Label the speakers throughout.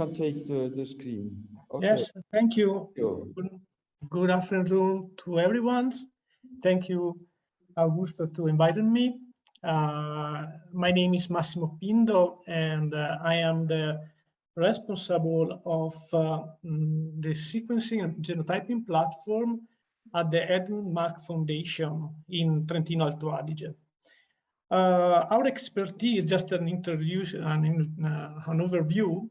Speaker 1: can take the screen. Okay.
Speaker 2: Yes, thank you. Good afternoon to everyone. Thank you, Augusto, to inviting me. My name is Massimo Pindo, and I am the responsible of the sequencing and genotyping platform at the Edmund Mark Foundation in Trentino Alto Adige. Our expertise, just an introduction, an overview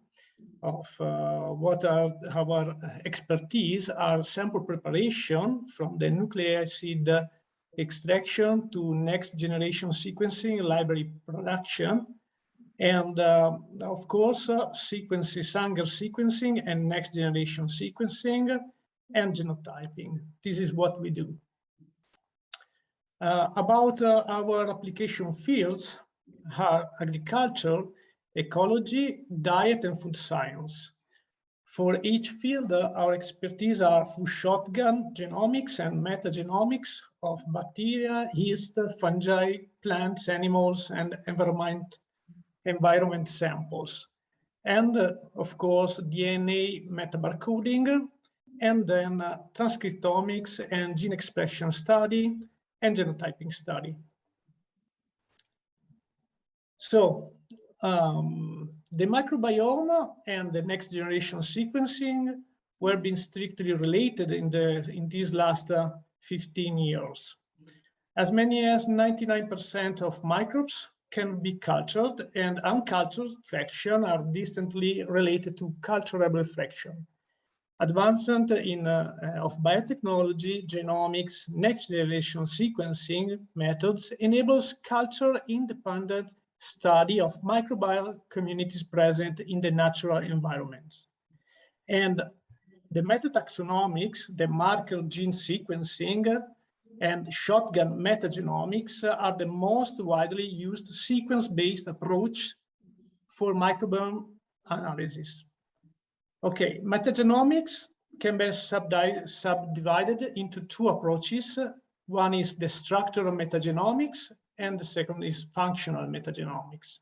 Speaker 2: of what are our expertise are sample preparation from the nucleic acid extraction to next generation sequencing, library production, and of course, Sanger sequencing and next generation sequencing and genotyping. This is what we do. About our application fields are agriculture, ecology, diet, and food science. For each field, our expertise are full shotgun genomics and metagenomics of bacteria, yeast, fungi, plants, animals, and environment samples. And of course, DNA metabarcoding, and then transcriptomics and gene expression study and genotyping study. So the microbiome and the next generation sequencing were being strictly related in these last 15 years. As many as 99% of microbes can be cultured, and uncultured fraction are distantly related to culturable fraction. Advancement of biotechnology, genomics, next generation sequencing methods enables culture-independent study of microbial communities present in the natural environments. And the metataxonomics, the marker gene sequencing, and shotgun metagenomics are the most widely used sequence-based approach for microbiome analysis. Okay, metagenomics can be subdivided into two approaches. One is the structural metagenomics, and the second is functional metagenomics.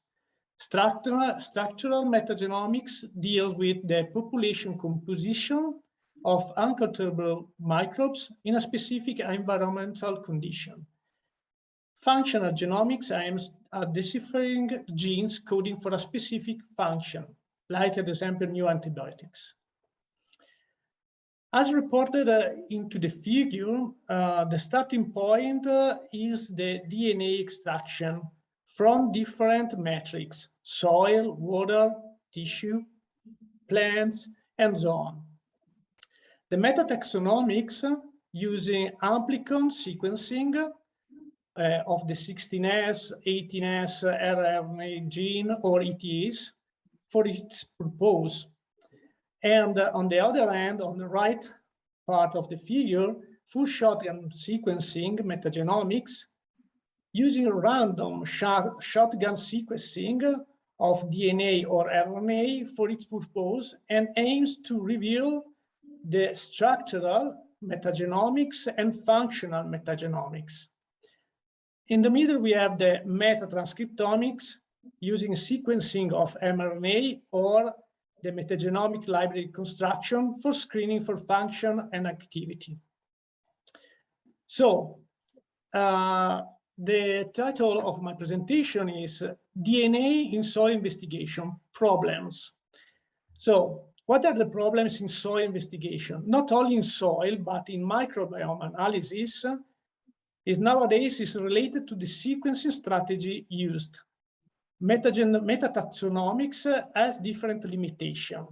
Speaker 2: Structural metagenomics deals with the population composition of unculturable microbes in a specific environmental condition. Functional genomics aims at deciphering genes coding for a specific function, like, for example, new antibiotics. As reported into the figure, the starting point is the DNA extraction from different metrics: soil, water, tissue, plants, and so on. The metataxonomics using amplicon sequencing of the 16S, 18S rRNA gene or ETAs for its purpose. And on the other hand, on the right part of the figure, full shotgun sequencing metagenomics using random shotgun sequencing of DNA or RNA for its purpose, and aims to reveal the structural metagenomics and functional metagenomics. In the middle, we have the metatranscriptomics using sequencing of mRNA or the metagenomic library construction for screening for function and activity. So, the title of my presentation is DNA in Soil Investigation, Problems. So, what are the problems in soil investigation? Not only in soil, but in microbiome analysis, nowadays is related to the sequencing strategy used. Metataxonomics has different limitations.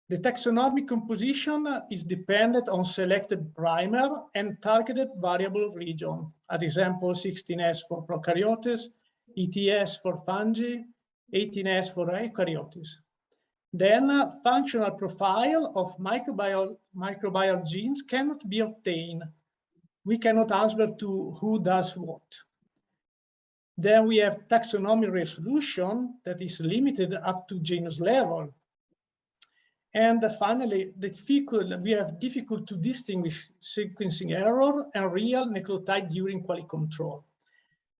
Speaker 2: The taxonomic composition is dependent on selected primer and targeted variable region. As example, 16S for prokaryotes, ETS for fungi, 18S for eukaryotes. Then functional profile of microbial genes cannot be obtained. We cannot answer to who does what. Then we have taxonomy resolution that is limited up to genus level. And finally, we have difficult to distinguish sequencing error and real nucleotide during quality control.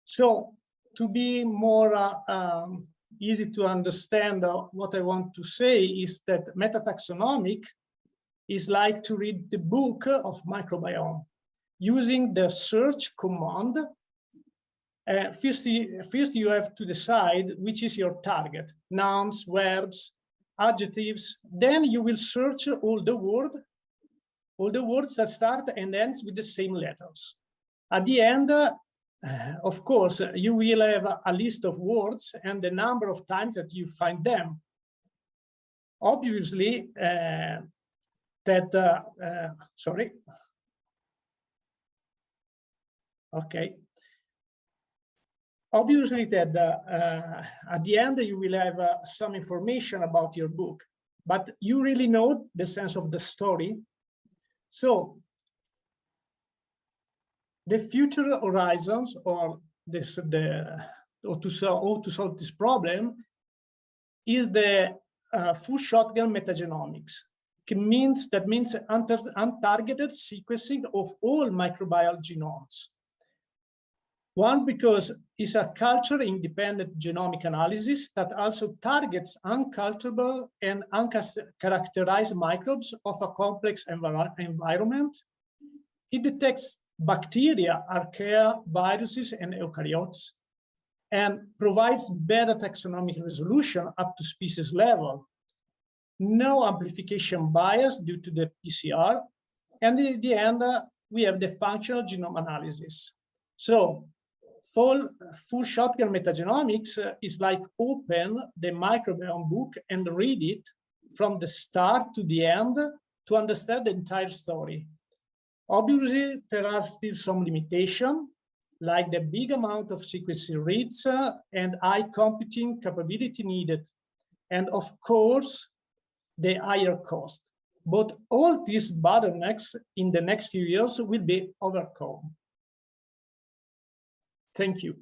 Speaker 2: So to be more easy to understand what I want to say is that metataxonomic is like to read the book of microbiome using the search command. First you have to decide which is your target: nouns, verbs, adjectives. Then you will search all the words that start and ends with the same letters. At the end, of course, you will have a list of words and the number of times that you find them. Obviously, sorry. Okay. Obviously that at the end you will have some information about your book, but you really know the sense of the story. So the future horizons, or to solve this problem, is the full shotgun metagenomics. That means untargeted sequencing of all microbial genomes. One, because it's a culture-independent genomic analysis that also targets unculturable and uncharacterized microbes of a complex environment. It detects bacteria, archaea, viruses, and eukaryotes, and provides better taxonomic resolution up to species level. No amplification bias due to the PCR. And in the end, we have the functional genome analysis. So full shotgun metagenomics is like open the microbiome book and read it from the start to the end to understand the entire story. Obviously, there are still some limitations, like the big amount of sequencing reads and high computing capability needed. And of course, the higher cost. But all these bottlenecks in the next few years will be overcome. Thank you.